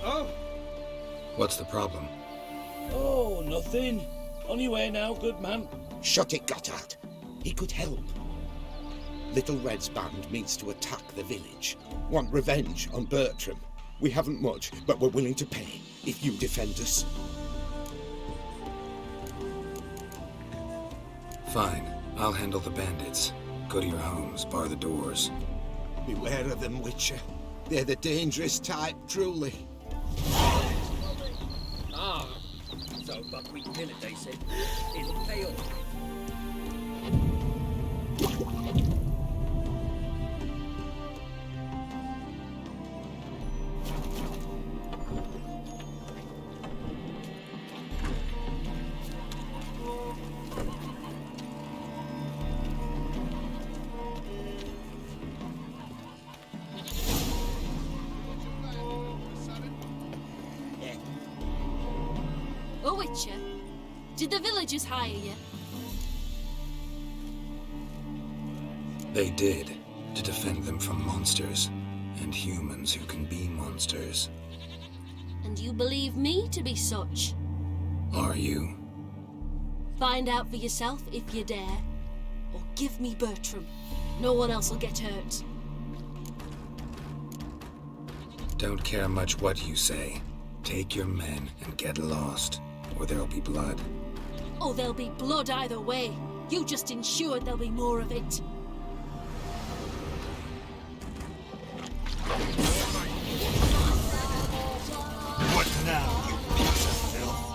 Oh! What's the problem? Oh, nothing. On your way now, good man. Shut it, Gotthard. He could help. Little Red's band means to attack the village. Want revenge on Bertram. We haven't much, but we're willing to pay if you defend us. Fine. I'll handle the bandits. Go to your homes, bar the doors. Beware of them, Witcher. They're the dangerous type, truly. Ah, so buckwheat millet, they said. It'll pay off. Oh, Witcher, did the villagers hire you? They did, to defend them from monsters, and humans who can be monsters. And you believe me to be such? Are you? Find out for yourself if you dare. Or give me Bertram. No one else will get hurt. Don't care much what you say. Take your men and get lost, or there'll be blood. Oh, there'll be blood either way. You just ensured there'll be more of it. What now, you piece of filth?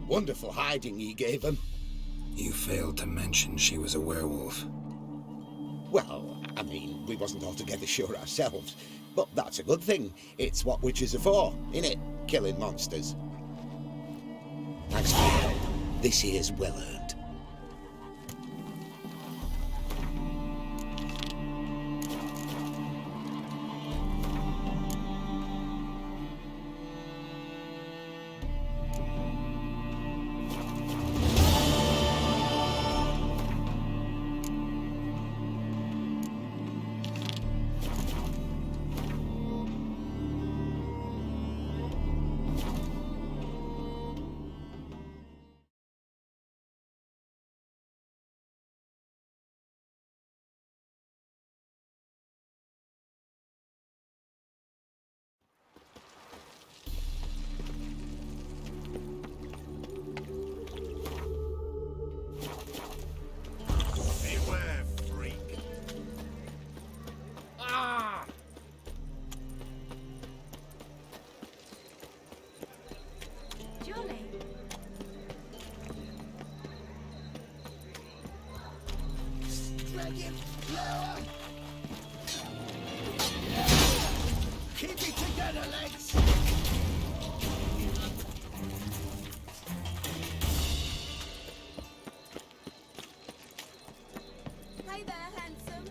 Wonderful hiding he gave him. You failed to mention she was a werewolf. Well, I mean, we wasn't altogether sure ourselves. But that's a good thing. It's what witches are for, innit? Killing monsters. Thanks for your help. This here's well earned. Beware, freak. Ah! Julie. Dragon power. Keep it together, legs. Hey there, handsome.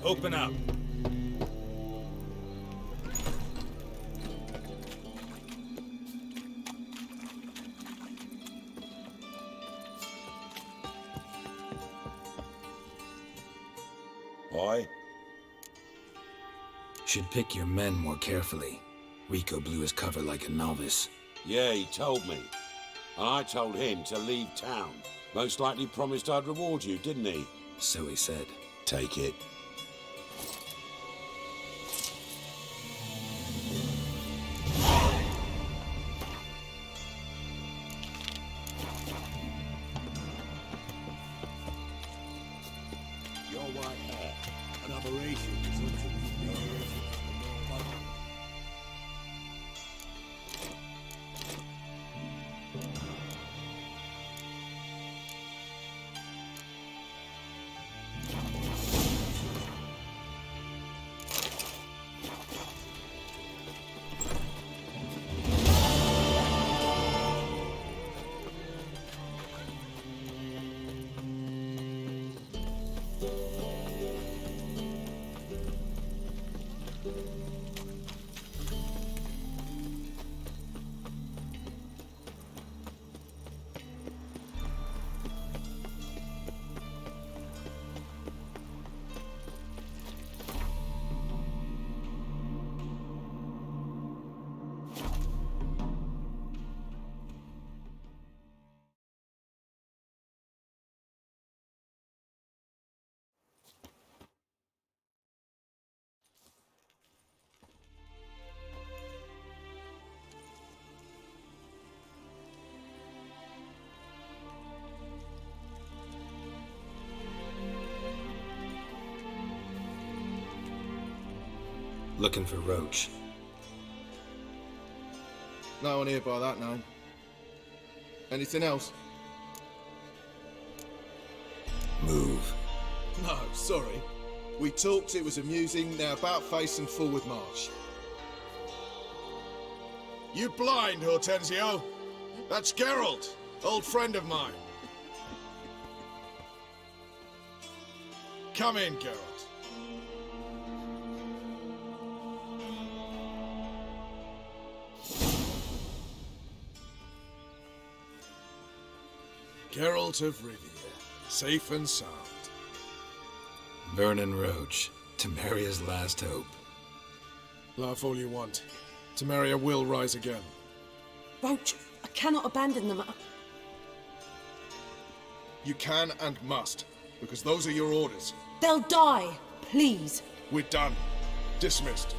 Open up. Aye? Should pick your men more carefully. Rico blew his cover like a novice. Yeah, he told me. And I told him to leave town. Most likely promised I'd reward you, didn't he? So he said. Take it. Your like an aberration resulting from the Looking for Roach. No one here by that name. Anything else? Move. No, sorry. We talked, it was amusing, now about face and forward march. You blind, Hortensio? That's Geralt, old friend of mine. Come in, Geralt. Geralt of Rivia, safe and sound. Vernon Roach, Temeria's last hope. Laugh all you want. Temeria will rise again. Roach, I cannot abandon them. You can and must, because those are your orders. They'll die, please. We're done. Dismissed.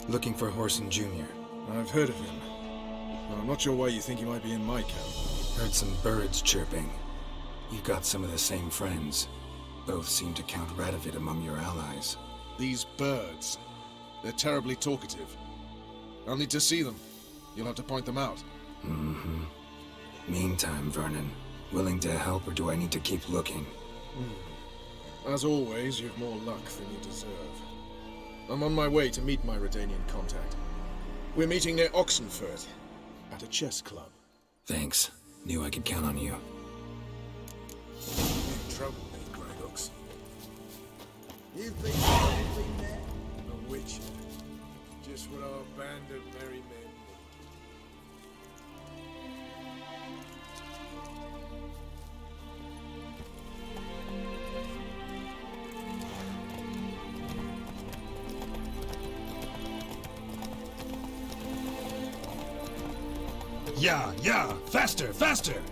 Looking for Horson Jr. I've heard of him. But I'm not sure why you think he might be in my camp. Heard some birds chirping. You've got some of the same friends. Both seem to count Radovid among your allies. These birds. They're terribly talkative. I'll need to see them. You'll have to point them out. Mm-hmm. Meantime, Vernon, willing to help or do I need to keep looking? As always, you've more luck than you deserve. I'm on my way to meet my Redanian contact. We're meeting near Oxenford, at a chess club. Thanks. Knew I could count on you. In trouble, eh, Gregux? You've been there? A witcher. Just what our band of merry men need. Yeah, faster, faster!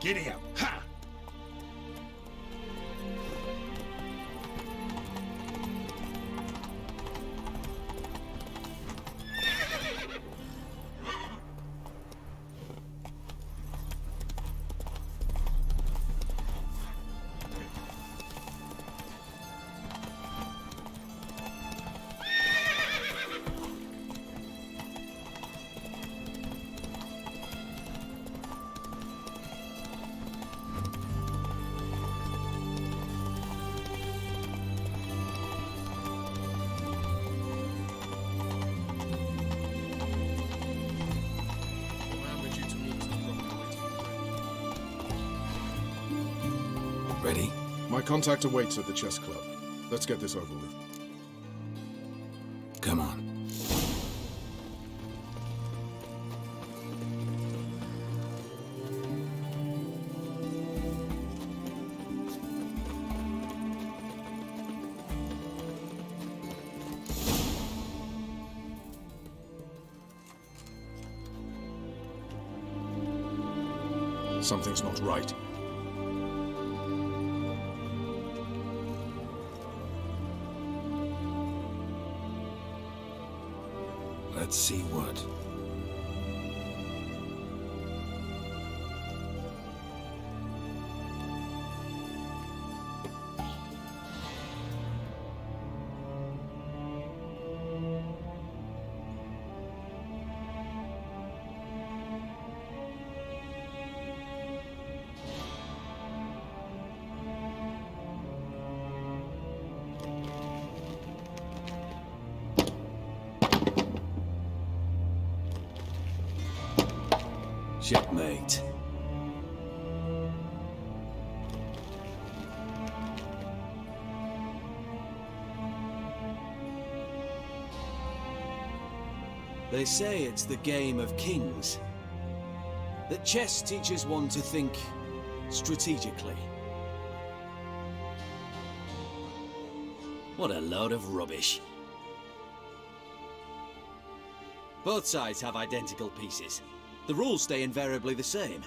Giddy up! Ha! My contact awaits at the chess club. Let's get this over with. Come on. Something's not right. Let's see what. Checkmate. They say it's the game of kings. That chess teaches one to think strategically. What a load of rubbish. Both sides have identical pieces. The rules stay invariably the same.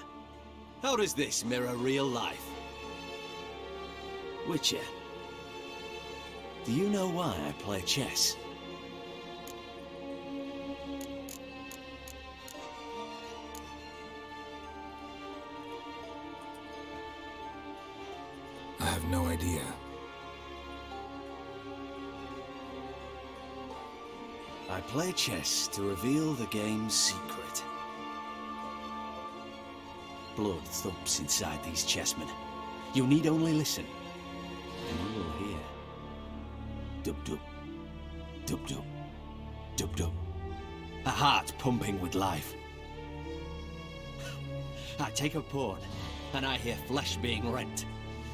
How does this mirror real life? Witcher, do you know why I play chess? I have no idea. I play chess to reveal the game's secret. Blood thumps inside these chessmen. You need only listen, and you will hear dub-dub, dub-dub, dub-dub. A heart pumping with life. I take a pawn, and I hear flesh being rent.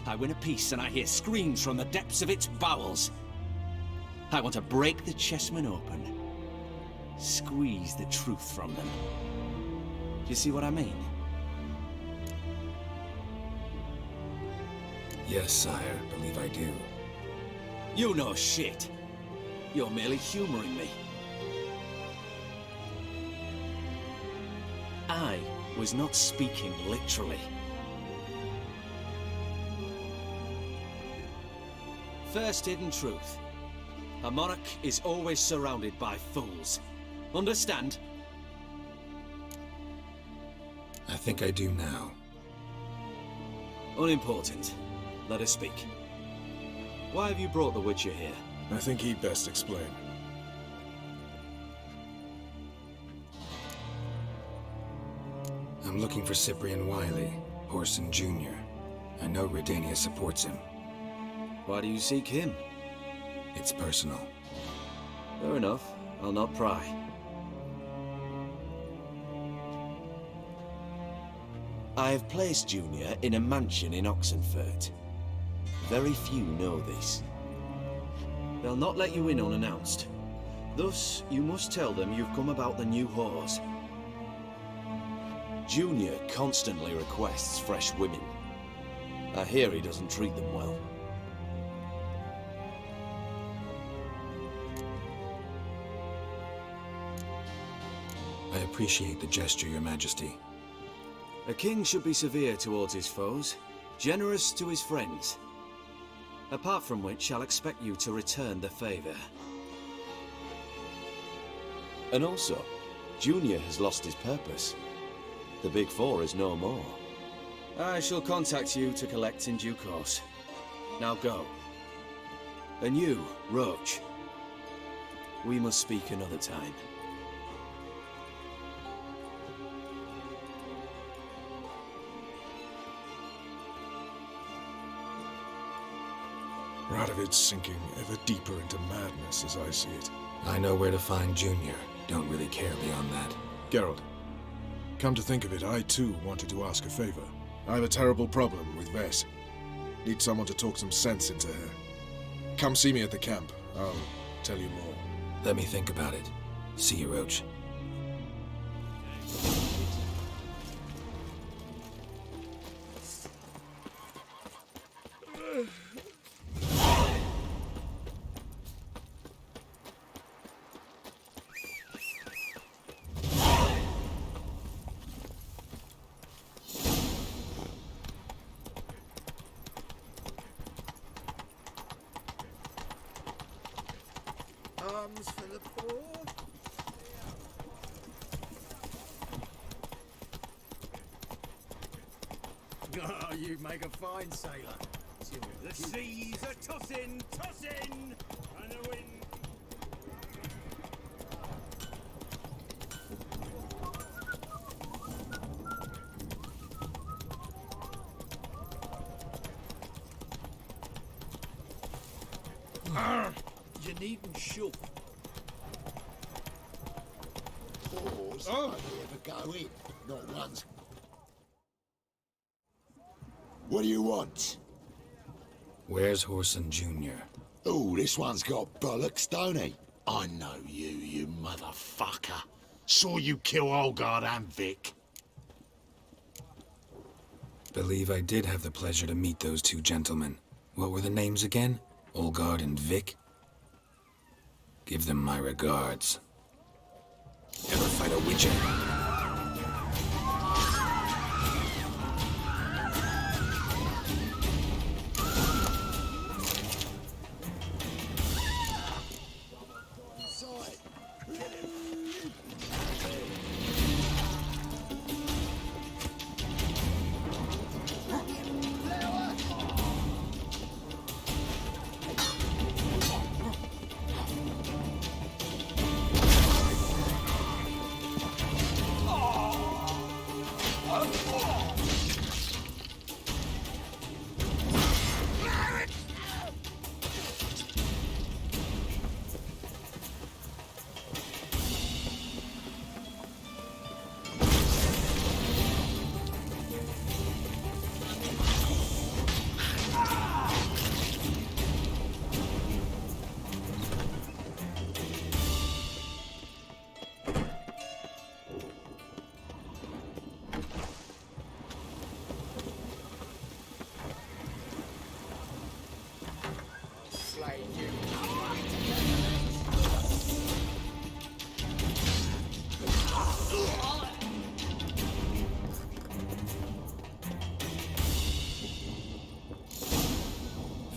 I win a piece, and I hear screams from the depths of its bowels. I want to break the chessmen open, squeeze the truth from them. Do you see what I mean? Yes, sire, believe I do. You know shit. You're merely humoring me. I was not speaking literally. First hidden truth. A monarch is always surrounded by fools. Understand? I think I do now. Unimportant. Let us speak. Why have you brought the Witcher here? I think he'd best explain. I'm looking for Cyprian Wiley, Horson Jr. I know Redania supports him. Why do you seek him? It's personal. Fair enough. I'll not pry. I have placed Junior in a mansion in Oxenfurt. Very few know this. They'll not let you in unannounced. Thus, you must tell them you've come about the new whores. Junior constantly requests fresh women. I hear he doesn't treat them well. I appreciate the gesture, Your Majesty. A king should be severe towards his foes, generous to his friends. Apart from which, I'll expect you to return the favor. And also, Junior has lost his purpose. The Big Four is no more. I shall contact you to collect in due course. Now go. And you, Roach. We must speak another time. Radovid's sinking ever deeper into madness as I see it. I know where to find Junior. Don't really care beyond that. Geralt, come to think of it, I too wanted to ask a favor. I have a terrible problem with Vess. Need someone to talk some sense into her. Come see me at the camp. I'll tell you more. Let me think about it. See you, Roach. Arms for the poor. Oh, you make a fine sailor. The seas are tossing, tossing, and the wind. You needn't shoot. Pause. Oh. Never go in. Not once. What do you want? Where's Horson Jr.? Oh, this one's got bollocks, don't he? I know you, you motherfucker. Saw you kill Olgard and Vic. Believe I did have the pleasure to meet those two gentlemen. What were the names again? Olgard and Vic? Give them my regards. Ever fight a witcher?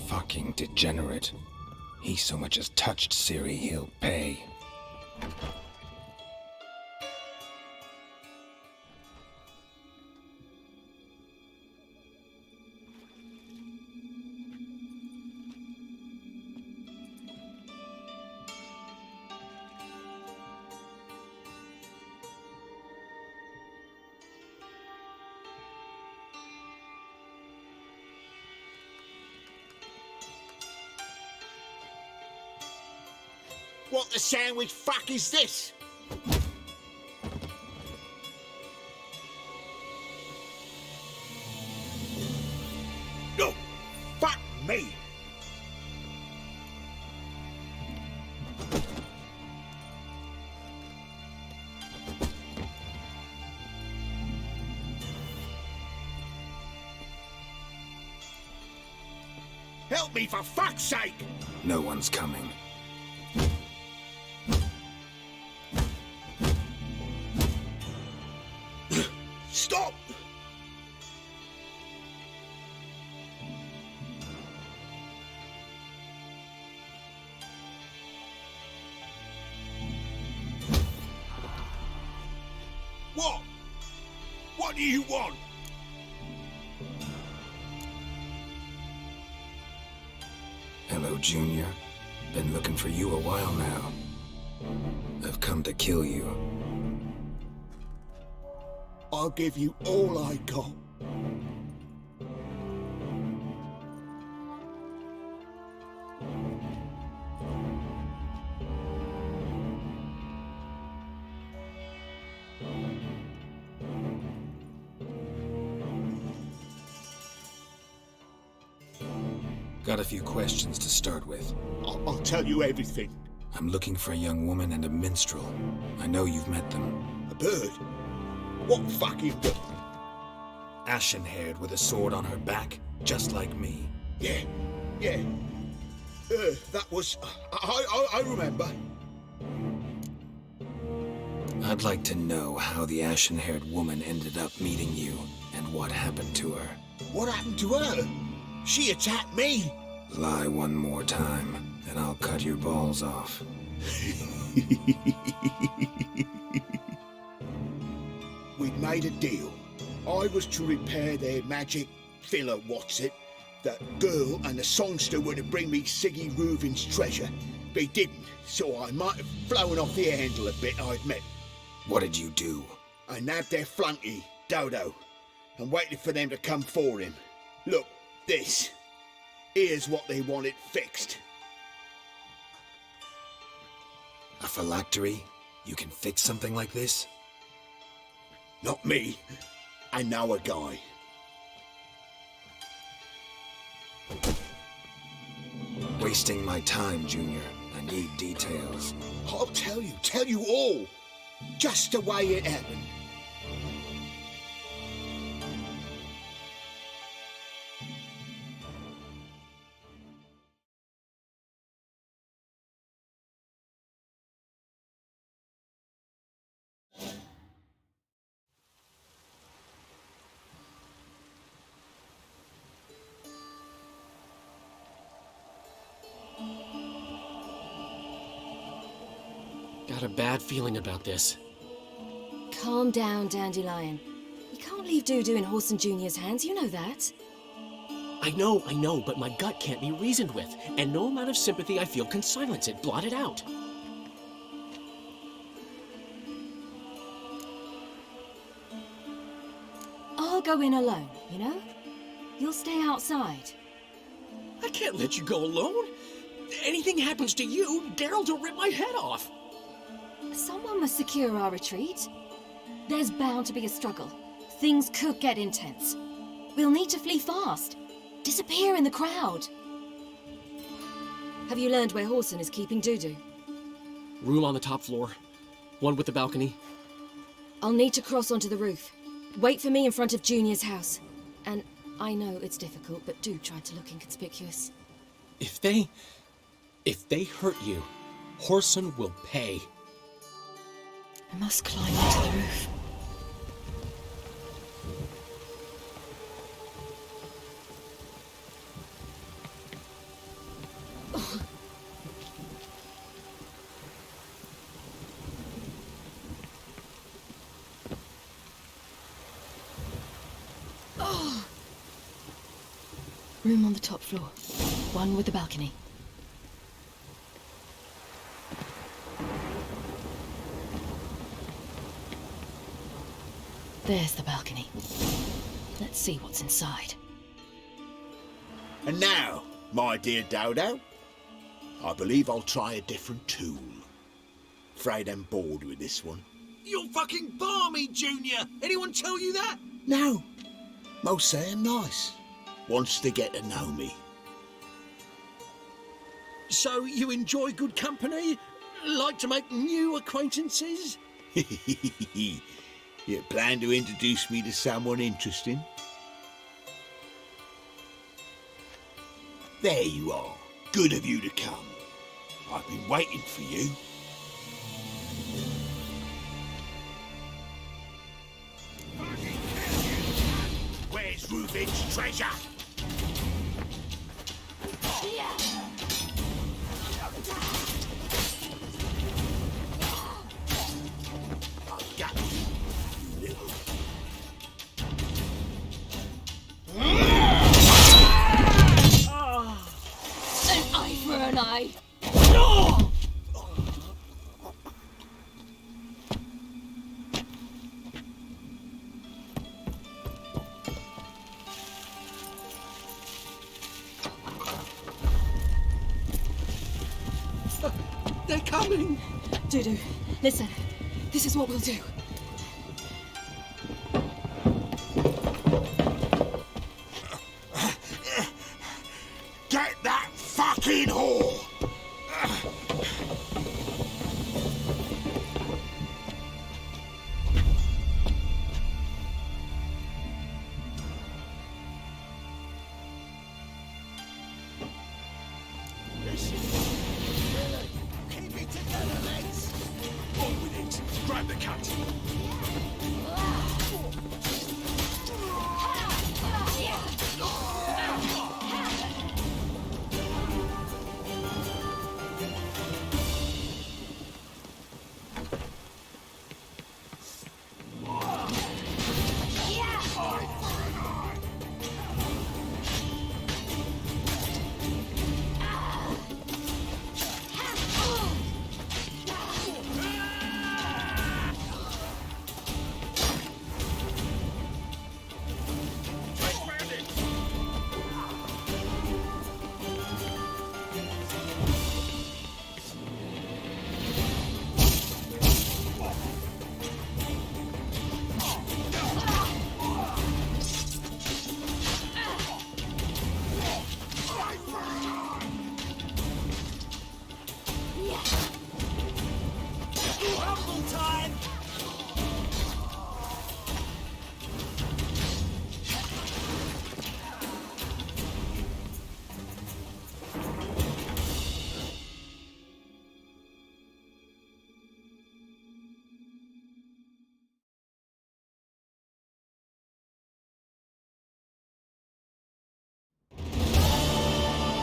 Fucking degenerate. He so much as touched Ciri, he'll pay. What the sandwich fuck is this? No, fuck me. Help me for fuck's sake! No one's coming. Stop! What? What do you want? Hello, Junior. Been looking for you a while now. I've come to kill you. I'll give you all I got. got a few questions to start with. I'll tell you everything. I'm looking for a young woman and a minstrel. I know you've met them. A bird? What fucking bird? Ashen-haired with a sword on her back, just like me. Yeah. That was... I remember. I'd like to know how the ashen-haired woman ended up meeting you and what happened to her. What happened to her? She attacked me. Lie one more time, and I'll cut your balls off. We'd made a deal. I was to repair their magic filler, that girl and the songster were to bring me Siggy Reuven's treasure. They didn't, so I might have flown off the handle a bit, I admit. What did you do? I nabbed their flunky, Dodo, and waited for them to come for him. Look, this. Here's what they wanted fixed. A phylactery? You can fix something like this? Not me. I know a guy. Wasting my time, Junior. I need details. I'll tell you all. Just the way it happened. Got a bad feeling about this. Calm down, Dandelion. You can't leave Dudu in Horson Jr.'s hands, you know that. I know, but my gut can't be reasoned with, and no amount of sympathy I feel can silence it, blot it out. I'll go in alone, you know? You'll stay outside. I can't let you go alone. Anything happens to you, Daryl's will rip my head off. Someone must secure our retreat. There's bound to be a struggle. Things could get intense. We'll need to flee fast. Disappear in the crowd. Have you learned where Horson is keeping Dudu? Room on the top floor. One with the balcony. I'll need to cross onto the roof. Wait for me in front of Junior's house. And I know it's difficult, but do try to look inconspicuous. If they hurt you, Horson will pay. I must climb onto the roof. Room on the top floor. One with the balcony. There's the balcony. Let's see what's inside. And now, my dear Dodo, I believe I'll try a different tool. Afraid I'm bored with this one. You're fucking balmy, Junior! Anyone tell you that? No, most say I'm nice. Wants to get to know me. So you enjoy good company? Like to make new acquaintances? You plan to introduce me to someone interesting? There you are. Good of you to come. I've been waiting for you. Where's Reuven's treasure? I've got you, you little... An eye for an eye. They're coming! Dudu, listen. This is what we'll do. Get I'm the cut.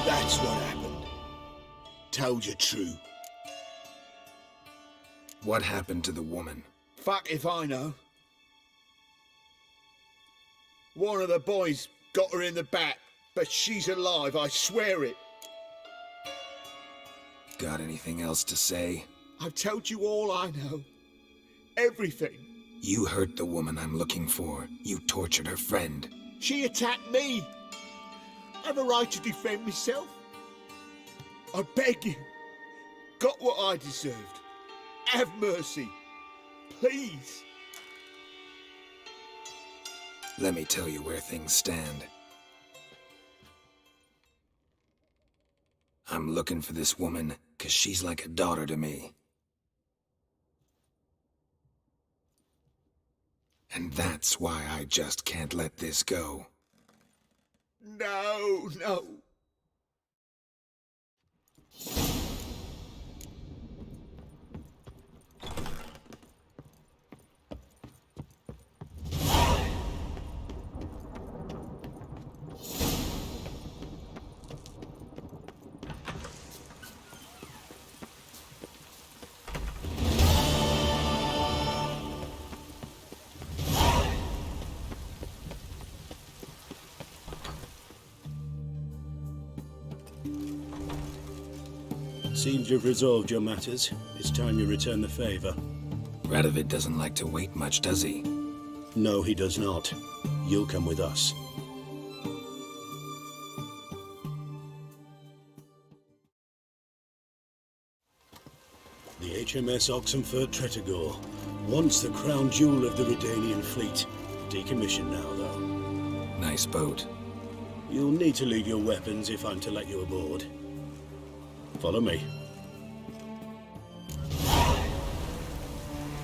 That's what happened. Told you true. What happened to the woman? Fuck if I know. One of the boys got her in the back, but she's alive, I swear it. Got anything else to say? I've told you all I know. Everything. You hurt the woman I'm looking for. You tortured her friend. She attacked me. I have a right to defend myself. I beg you. Got what I deserved. Have mercy. Please. Let me tell you where things stand. I'm looking for this woman, 'cause she's like a daughter to me. And that's why I just can't let this go. No, no. Seems you've resolved your matters. It's time you return the favor. Radovid doesn't like to wait much, does he? No, he does not. You'll come with us. The HMS Oxenford Tretogor, once the crown jewel of the Redanian fleet. Decommissioned now, though. Nice boat. You'll need to leave your weapons if I'm to let you aboard. Follow me.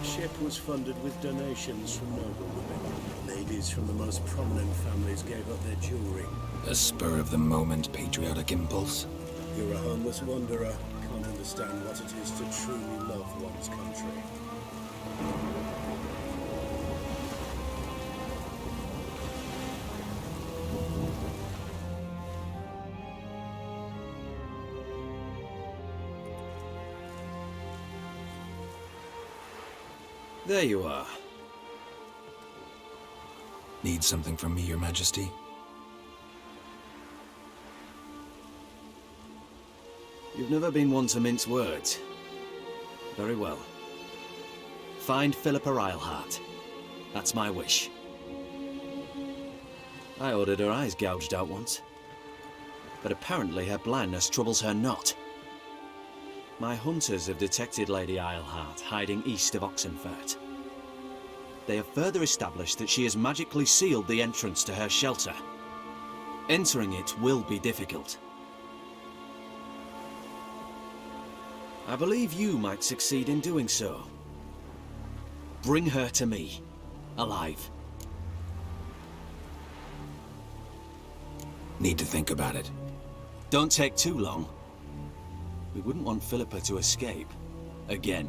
Ship was funded with donations from noblewomen. Ladies from the most prominent families gave up their jewelry. A spur-of-the-moment patriotic impulse? You're a homeless wanderer. Can't understand what it is to truly love one's country. There you are. Need something from me, Your Majesty? You've never been one to mince words. Very well. Find Philippa Eilhart. That's my wish. I ordered her eyes gouged out once. But apparently her blindness troubles her not. My hunters have detected Lady Eilhart hiding east of Oxenfurt. They have further established that she has magically sealed the entrance to her shelter. Entering it will be difficult. I believe you might succeed in doing so. Bring her to me, alive. Need to think about it. Don't take too long. We wouldn't want Philippa to escape. Again.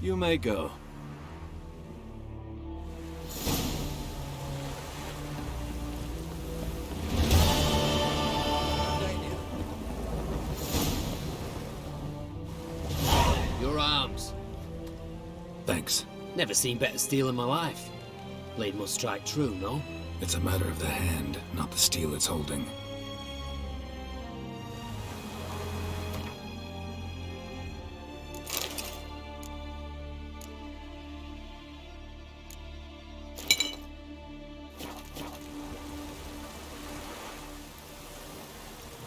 You may go. Your arms. Thanks. Never seen better steel in my life. Blade must strike true, no? It's a matter of the hand, not the steel it's holding.